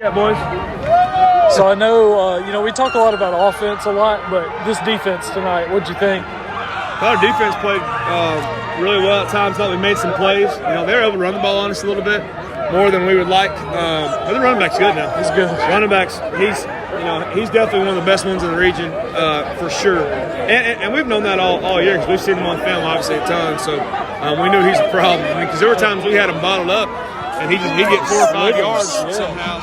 Yeah, boys. So I know, we talk a lot about offense a lot, but this defense tonight, what'd you think? Our defense played really well at times. Thought we made some plays. They were able to run the ball on us a little bit more than we would like. But the running back's good now. He's good. Running back's he's definitely one of the best ones in the region for sure. And we've known that all year because we've seen him on film obviously a ton. So we knew he's a problem. Because there were times we had him bottled up and he'd get 4 or 5 yards somehow.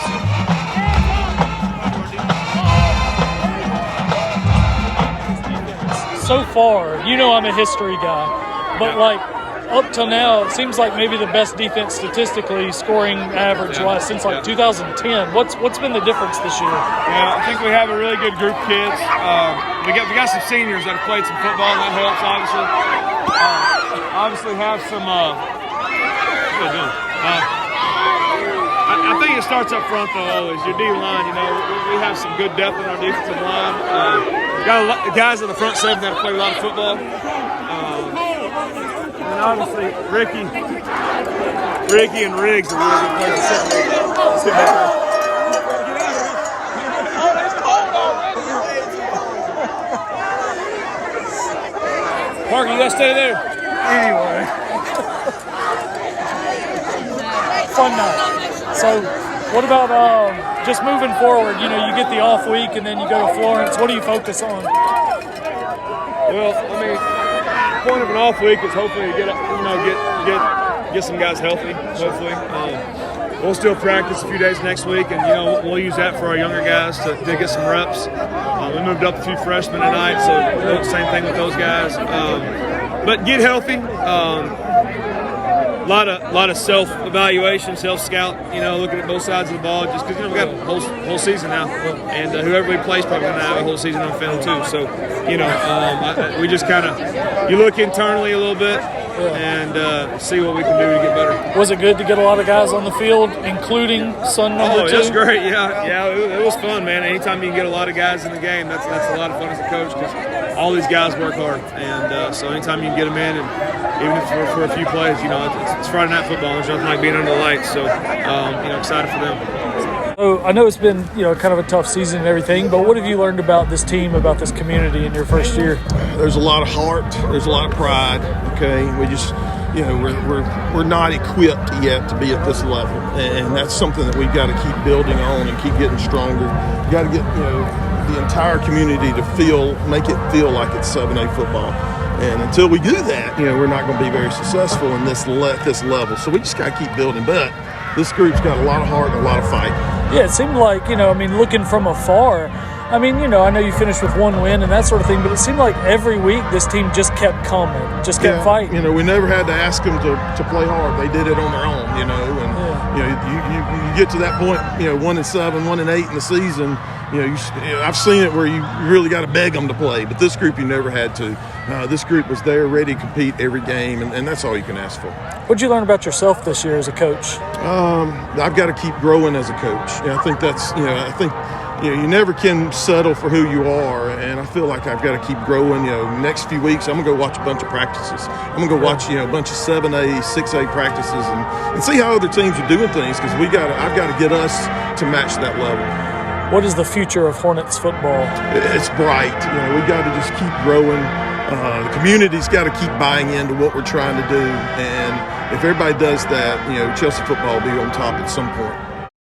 So far, I'm a history guy, but up till now, it seems like maybe the best defense statistically, scoring average-wise, since 2010. What's been the difference this year? Yeah, I think we have a really good group of kids. We got some seniors that have played some football, and that helps obviously. Obviously have some. I think it starts up front though. Always your D line. We have some good depth in our defensive line. Got a lot of guys in the front seven that have played a lot of football. And obviously Ricky and Riggs are really good players. Let's get back there. Parker, you gotta stay there. Anyway. Fun night. So, what about just moving forward? You get the off week and then you go to Florence. What do you focus on? Well, the point of an off week is hopefully get some guys healthy. Hopefully, we'll still practice a few days next week, and we'll use that for our younger guys to get some reps. We moved up a few freshmen tonight, so same thing with those guys. But get healthy. A lot of self-evaluation, self-scout, looking at both sides of the ball just because, we got a whole season now. And whoever we play is probably going to have a whole season on film too. So, we just kind of – you look internally a little bit and see what we can do to get better. Was it good to get a lot of guys on the field, including son number 2? Oh, it was great, yeah. It was fun, man. Anytime you can get a lot of guys in the game, that's a lot of fun as a coach because all these guys work hard. And so anytime you can get them in and even if it's for a few plays, it's Friday night football. There's nothing like being under the lights. So, excited for them. So I know it's been, kind of a tough season and everything, but what have you learned about this team, about this community in your first year? There's a lot of heart. There's a lot of pride. Okay, we just, we're not equipped yet to be at this level, and that's something that we've got to keep building on and keep getting stronger. You got to get, the entire community to make it feel like it's 7A football. And until we do that, we're not going to be very successful in this level. So we just got to keep building. But this group's got a lot of heart and a lot of fight. Yeah, it seemed like, looking from afar, I know you finished with 1 win and that sort of thing, but it seemed like every week this team just kept coming, just kept fighting. We never had to ask them to play hard. They did it on their own, and you get to that point, 1-7, 1-8 in the season. I've seen it where you really got to beg them to play, but this group you never had to. This group was there, ready to compete every game, and that's all you can ask for. What did you learn about yourself this year as a coach? I've got to keep growing as a coach. I think that's, you never can settle for who you are, and I feel like I've got to keep growing. Next few weeks, I'm going to go watch a bunch of practices. I'm going to go watch, a bunch of 7A, 6A practices and see how other teams are doing things because I've got to get us to match that level. What is the future of Hornets football? It's bright. We got to just keep growing. The community's got to keep buying into what we're trying to do, and if everybody does that, Chelsea football will be on top at some point.